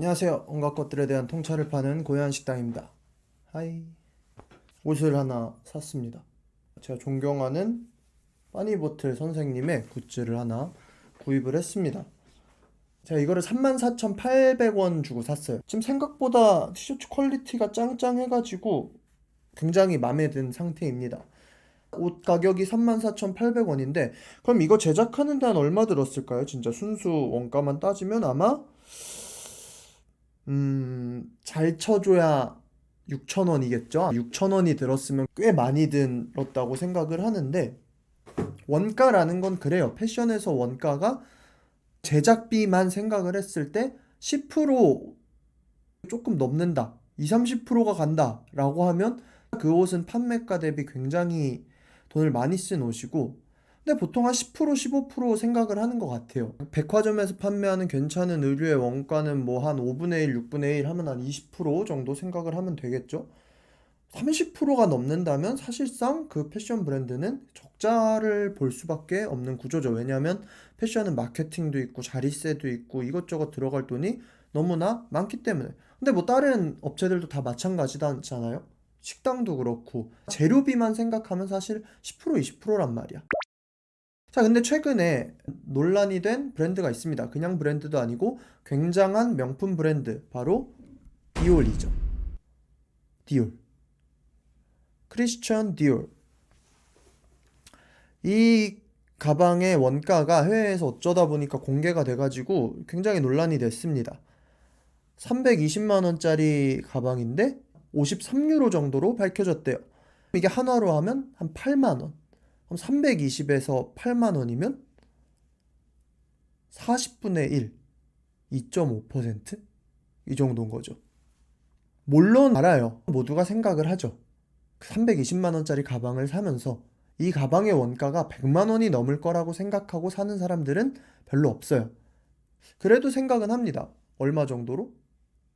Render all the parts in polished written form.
안녕하세요. 온갖 것들에 대한 통찰을 파는 고요한 식당입니다. 하이. 옷을 하나 샀습니다. 제가 존경하는 빠니보틀 선생님의 굿즈를 하나 구입을 했습니다. 제가 이거를 34,800원 주고 샀어요. 지금 생각보다 티셔츠 퀄리티가 짱짱해가지고 굉장히 마음에 든 상태입니다. 옷 가격이 34,800원인데 그럼 이거 제작하는 데한 얼마 들었을까요? 진짜 순수 원가만 따지면 아마 잘 쳐줘야 6,000원이겠죠? 6,000원이 들었으면 꽤 많이 들었다고 생각을 하는데, 원가라는 건 그래요. 패션에서 원가가 제작비만 생각을 했을 때 10% 조금 넘는다. 20, 30%가 간다. 라고 하면 그 옷은 판매가 대비 굉장히 돈을 많이 쓴 옷이고, 근데 보통 한 10%, 15% 생각을 하는 것 같아요. 백화점에서 판매하는 괜찮은 의류의 원가는 뭐 한 5분의 1, 6분의 1 하면 한 20% 정도 생각을 하면 되겠죠? 30%가 넘는다면 사실상 그 패션 브랜드는 적자를 볼 수밖에 없는 구조죠. 왜냐하면 패션은 마케팅도 있고 자리세도 있고 이것저것 들어갈 돈이 너무나 많기 때문에. 근데 뭐 다른 업체들도 다 마찬가지잖아요. 식당도 그렇고 재료비만 생각하면 사실 10% 20%란 말이야. 자, 근데 최근에 논란이 된 브랜드가 있습니다. 그냥 브랜드도 아니고 굉장한 명품 브랜드, 바로 디올이죠. 디올. 크리스천 디올. 이 가방의 원가가 해외에서 어쩌다 보니까 공개가 돼가지고 굉장히 논란이 됐습니다. 320만 원짜리 가방인데 53유로 정도로 밝혀졌대요. 이게 한화로 하면 한 8만 원. 그럼 320에서 8만 원이면 40분의 1, 2.5%? 이 정도인 거죠. 물론 알아요. 모두가 생각을 하죠. 320만 원짜리 가방을 사면서 이 가방의 원가가 100만 원이 넘을 거라고 생각하고 사는 사람들은 별로 없어요. 그래도 생각은 합니다. 얼마 정도로?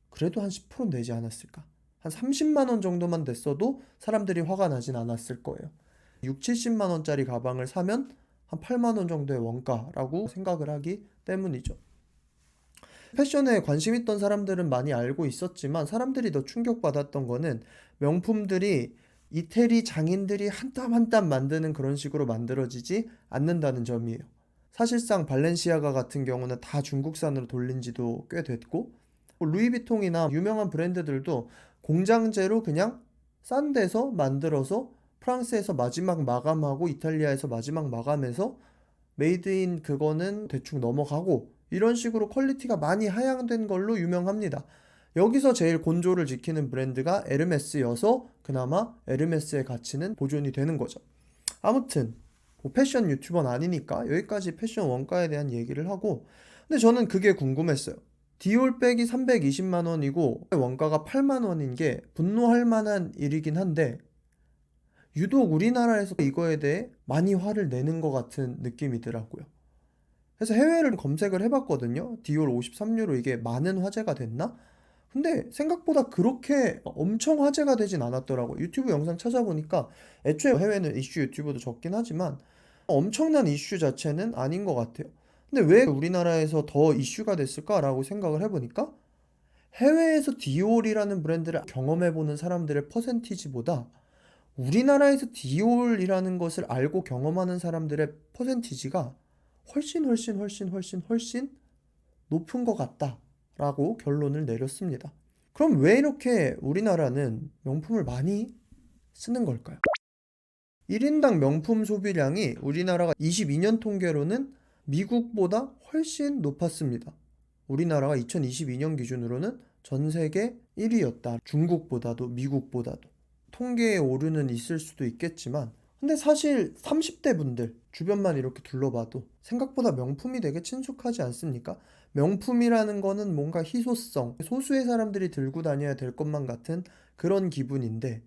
그래도 한 10% 내지 않았을까? 한 30만 원 정도만 냈어도 사람들이 화가 나진 않았을 거예요. 6, 70만 원짜리 가방을 사면 한 8만 원 정도의 원가라고 생각을 하기 때문이죠. 패션에 관심 있던 사람들은 많이 알고 있었지만 사람들이 더 충격받았던 거는 명품들이 이태리 장인들이 한 땀 한 땀 만드는 그런 식으로 만들어지지 않는다는 점이에요. 사실상 발렌시아가 같은 경우는 다 중국산으로 돌린 지도 꽤 됐고, 루이비통이나 유명한 브랜드들도 공장제로 그냥 싼 데서 만들어서 프랑스에서 마지막 마감하고 이탈리아에서 마지막 마감해서 메이드인 그거는 대충 넘어가고 이런 식으로 퀄리티가 많이 하향된 걸로 유명합니다. 여기서 제일 곤조를 지키는 브랜드가 에르메스여서 그나마 에르메스의 가치는 보존이 되는 거죠. 아무튼 뭐 패션 유튜버는 아니니까 여기까지 패션 원가에 대한 얘기를 하고, 근데 저는 그게 궁금했어요. 디올백이 320만 원이고 원가가 8만 원인 게 분노할 만한 일이긴 한데, 유독 우리나라에서 이거에 대해 많이 화를 내는 것 같은 느낌이더라고요. 그래서 해외를 검색을 해봤거든요. 디올 53유로 이게 많은 화제가 됐나? 근데 생각보다 그렇게 엄청 화제가 되진 않았더라고요. 유튜브 영상 찾아보니까 애초에 해외는 이슈 유튜브도 적긴 하지만 엄청난 이슈 자체는 아닌 것 같아요. 근데 왜 우리나라에서 더 이슈가 됐을까라고 생각을 해보니까 해외에서 디올이라는 브랜드를 경험해보는 사람들의 퍼센티지보다 우리나라에서 디올이라는 것을 알고 경험하는 사람들의 퍼센티지가 훨씬 높은 것 같다라고 결론을 내렸습니다. 그럼 왜 이렇게 우리나라는 명품을 많이 쓰는 걸까요? 1인당 명품 소비량이 우리나라가 22년 통계로는 미국보다 훨씬 높았습니다. 우리나라가 2022년 기준으로는 전 세계 1위였다. 중국보다도 미국보다도. 통계에 오류는 있을 수도 있겠지만, 근데 사실 30대 분들 주변만 이렇게 둘러봐도 생각보다 명품이 되게 친숙하지 않습니까? 명품이라는 거는 뭔가 희소성, 소수의 사람들이 들고 다녀야 될 것만 같은 그런 기분인데,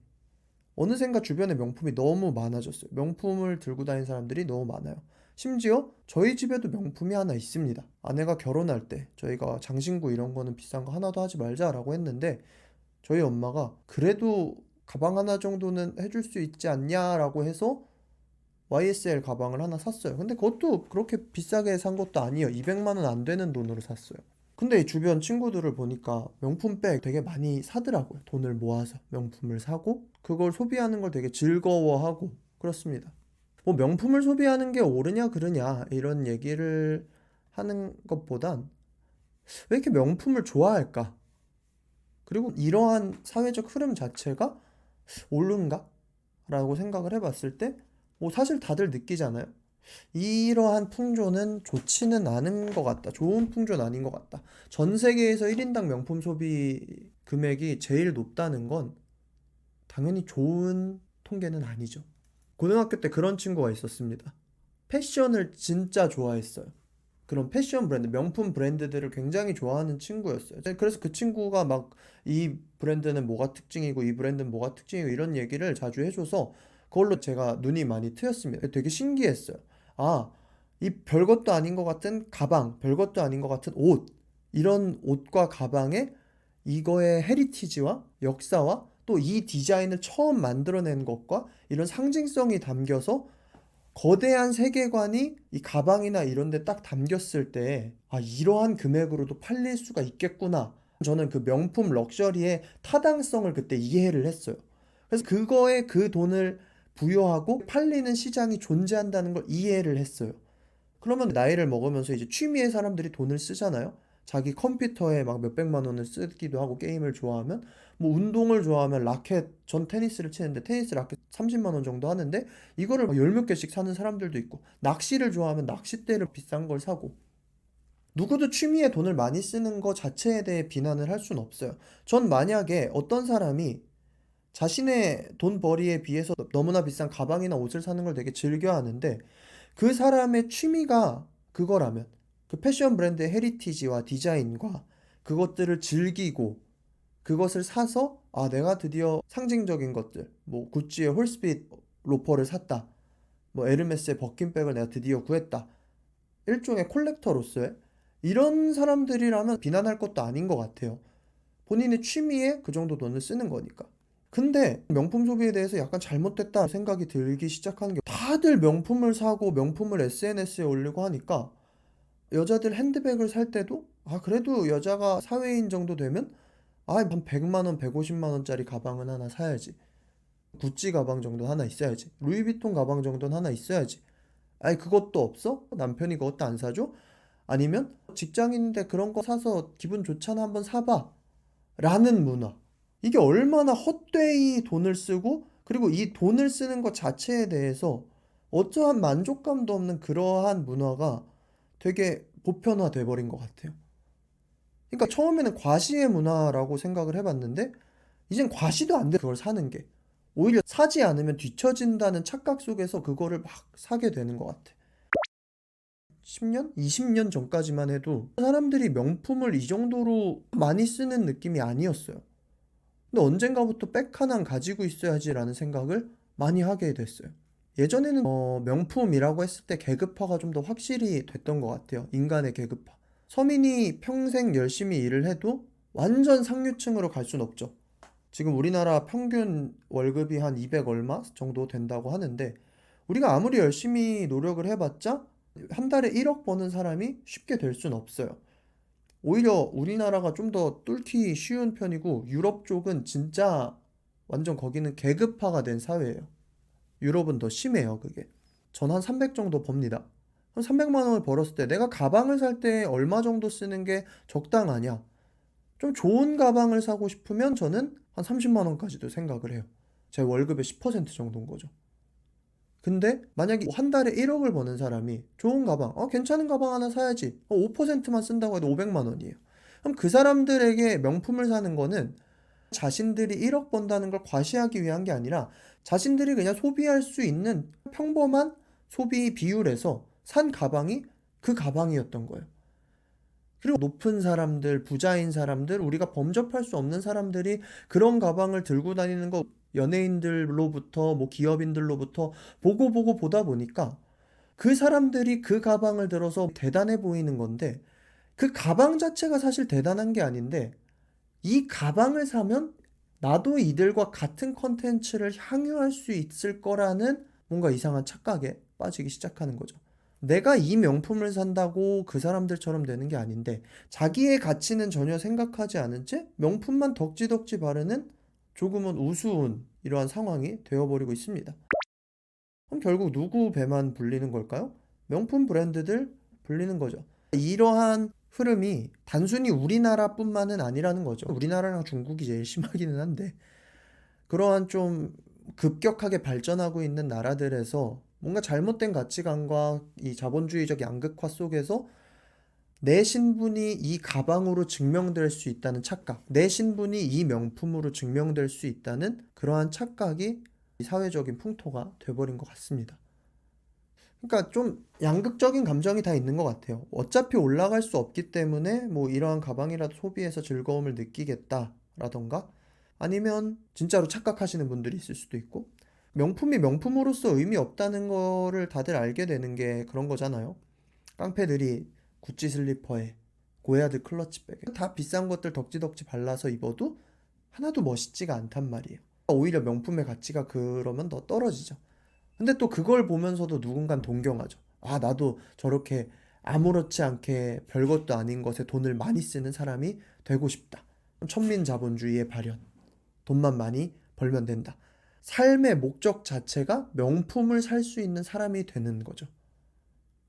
어느샌가 주변에 명품이 너무 많아졌어요. 명품을 들고 다니는 사람들이 너무 많아요. 심지어 저희 집에도 명품이 하나 있습니다. 아내가 결혼할 때 저희가 장신구 이런 거는 비싼 거 하나도 하지 말자라고 했는데, 저희 엄마가 그래도 가방 하나 정도는 해줄 수 있지 않냐라고 해서 YSL 가방을 하나 샀어요. 근데 그것도 그렇게 비싸게 산 것도 아니에요. 200만 원 안 되는 돈으로 샀어요. 근데 이 주변 친구들을 보니까 명품백 되게 많이 사더라고요. 돈을 모아서 명품을 사고 그걸 소비하는 걸 되게 즐거워하고 그렇습니다. 뭐 명품을 소비하는 게 옳으냐 그르냐 이런 얘기를 하는 것보단 왜 이렇게 명품을 좋아할까? 그리고 이러한 사회적 흐름 자체가 옳은가? 라고 생각을 해봤을 때, 뭐 사실 다들 느끼잖아요. 이러한 풍조는 좋지는 않은 것 같다. 좋은 풍조는 아닌 것 같다. 전 세계에서 1인당 명품 소비 금액이 제일 높다는 건 당연히 좋은 통계는 아니죠. 고등학교 때 그런 친구가 있었습니다. 패션을 진짜 좋아했어요. 그런 패션 브랜드, 명품 브랜드들을 굉장히 좋아하는 친구였어요. 그래서 그 친구가 막 이 브랜드는 뭐가 특징이고 이 브랜드는 뭐가 특징이고 이런 얘기를 자주 해줘서 그걸로 제가 눈이 많이 트였습니다. 되게 신기했어요. 아, 이 별것도 아닌 것 같은 가방, 별것도 아닌 것 같은 옷, 이런 옷과 가방에 이거의 헤리티지와 역사와 또 이 디자인을 처음 만들어낸 것과 이런 상징성이 담겨서 거대한 세계관이 이 가방이나 이런 데 딱 담겼을 때, 아, 이러한 금액으로도 팔릴 수가 있겠구나. 저는 그 명품 럭셔리의 타당성을 그때 이해를 했어요. 그래서 그거에 그 돈을 부여하고 팔리는 시장이 존재한다는 걸 이해를 했어요. 그러면 나이를 먹으면서 이제 취미에 사람들이 돈을 쓰잖아요. 자기 컴퓨터에 막 몇백만 원을 쓰기도 하고 게임을 좋아하면 뭐 운동을 좋아하면 라켓 전 테니스를 치는데 테니스 라켓 30만 원 정도 하는데 이거를 열 몇 개씩 사는 사람들도 있고 낚시를 좋아하면 낚싯대를 비싼 걸 사고 누구도 취미에 돈을 많이 쓰는 거 자체에 대해 비난을 할 수는 없어요. 전 만약에 어떤 사람이 자신의 돈벌이에 비해서 너무나 비싼 가방이나 옷을 사는 걸 되게 즐겨 하는데 그 사람의 취미가 그거라면 그 패션 브랜드의 헤리티지와 디자인과 그것들을 즐기고 그것을 사서 아 내가 드디어 상징적인 것들 뭐 구찌의 홀스핏 로퍼를 샀다 뭐 에르메스의 버킨백을 내가 드디어 구했다 일종의 콜렉터로서의 이런 사람들이라면 비난할 것도 아닌 것 같아요. 본인의 취미에 그 정도 돈을 쓰는 거니까. 근데 명품 소비에 대해서 약간 잘못됐다 생각이 들기 시작하는 게 다들 명품을 사고 명품을 SNS에 올리고 하니까 여자들 핸드백을 살 때도 아 그래도 여자가 사회인 정도 되면 아 한 100만 원, 150만 원짜리 가방은 하나 사야지. 구찌 가방 정도 하나 있어야지. 루이비통 가방 정도는 하나 있어야지. 아니 그것도 없어? 남편이 그것도 안 사줘? 아니면 직장인인데 그런 거 사서 기분 좋잖아 한번 사봐. 라는 문화. 이게 얼마나 헛되이 돈을 쓰고 그리고 이 돈을 쓰는 것 자체에 대해서 어떠한 만족감도 없는 그러한 문화가 되게 보편화돼 버린 것 같아요. 그러니까 처음에는 과시의 문화라고 생각을 해봤는데 이젠 과시도 안 돼 그걸 사는 게 오히려 사지 않으면 뒤처진다는 착각 속에서 그거를 막 사게 되는 것 같아. 10년? 20년 전까지만 해도 사람들이 명품을 이 정도로 많이 쓰는 느낌이 아니었어요. 근데 언젠가부터 백 하나 가지고 있어야지라는 생각을 많이 하게 됐어요. 예전에는 명품이라고 했을 때 계급화가 좀 더 확실히 됐던 것 같아요. 인간의 계급화. 서민이 평생 열심히 일을 해도 완전 상류층으로 갈 순 없죠. 지금 우리나라 평균 월급이 한 200 얼마 정도 된다고 하는데 우리가 아무리 열심히 노력을 해봤자 한 달에 1억 버는 사람이 쉽게 될 순 없어요. 오히려 우리나라가 좀 더 뚫기 쉬운 편이고 유럽 쪽은 진짜 완전 거기는 계급화가 된 사회예요. 유럽은 더 심해요, 그게. 전 한 300 정도 법니다. 그럼 300만 원을 벌었을 때 내가 가방을 살 때 얼마 정도 쓰는 게 적당하냐? 좀 좋은 가방을 사고 싶으면 저는 한 30만 원까지도 생각을 해요. 제 월급의 10% 정도인 거죠. 근데 만약에 한 달에 1억을 버는 사람이 좋은 가방, 괜찮은 가방 하나 사야지. 5%만 쓴다고 해도 500만 원이에요. 그럼 그 사람들에게 명품을 사는 거는 자신들이 1억 번다는 걸 과시하기 위한 게 아니라 자신들이 그냥 소비할 수 있는 평범한 소비 비율에서 산 가방이 그 가방이었던 거예요. 그리고 높은 사람들, 부자인 사람들, 우리가 범접할 수 없는 사람들이 그런 가방을 들고 다니는 거 연예인들로부터 뭐 기업인들로부터 보고 보다 보니까 그 사람들이 그 가방을 들어서 대단해 보이는 건데 그 가방 자체가 사실 대단한 게 아닌데 이 가방을 사면 나도 이들과 같은 컨텐츠를 향유할 수 있을 거라는 뭔가 이상한 착각에 빠지기 시작하는 거죠. 내가 이 명품을 산다고 그 사람들처럼 되는 게 아닌데 자기의 가치는 전혀 생각하지 않은 채 명품만 덕지덕지 바르는 조금은 우스운 이러한 상황이 되어버리고 있습니다. 그럼 결국 누구 배만 불리는 걸까요? 명품 브랜드들 불리는 거죠. 이러한 흐름이 단순히 우리나라뿐만은 아니라는 거죠. 우리나라랑 중국이 제일 심하기는 한데 그러한 좀 급격하게 발전하고 있는 나라들에서 뭔가 잘못된 가치관과 이 자본주의적 양극화 속에서 내 신분이 이 가방으로 증명될 수 있다는 착각, 내 신분이 이 명품으로 증명될 수 있다는 그러한 착각이 사회적인 풍토가 돼버린 것 같습니다. 그러니까 좀 양극적인 감정이 다 있는 것 같아요. 어차피 올라갈 수 없기 때문에 뭐 이러한 가방이라도 소비해서 즐거움을 느끼겠다라던가 아니면 진짜로 착각하시는 분들이 있을 수도 있고 명품이 명품으로서 의미 없다는 거를 다들 알게 되는 게 그런 거잖아요. 깡패들이 구찌 슬리퍼에 고야드 클러치백에 다 비싼 것들 덕지덕지 발라서 입어도 하나도 멋있지가 않단 말이에요. 오히려 명품의 가치가 그러면 더 떨어지죠. 근데 또 그걸 보면서도 누군간 동경하죠. 아, 나도 저렇게 아무렇지 않게 별것도 아닌 것에 돈을 많이 쓰는 사람이 되고 싶다. 천민자본주의의 발현. 돈만 많이 벌면 된다. 삶의 목적 자체가 명품을 살 수 있는 사람이 되는 거죠.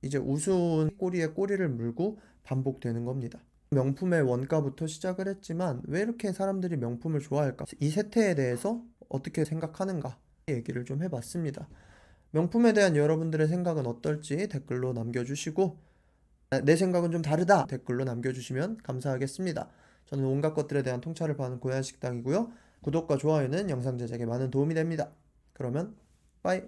이제 우스운 꼬리에 꼬리를 물고 반복되는 겁니다. 명품의 원가부터 시작을 했지만 왜 이렇게 사람들이 명품을 좋아할까? 이 세태에 대해서 어떻게 생각하는가? 얘기를 좀 해봤습니다. 명품에 대한 여러분들의 생각은 어떨지 댓글로 남겨주시고 내 생각은 좀 다르다 댓글로 남겨주시면 감사하겠습니다. 저는 온갖 것들에 대한 통찰을 파는 고얀식당이고요. 구독과 좋아요는 영상 제작에 많은 도움이 됩니다. 그러면 빠이.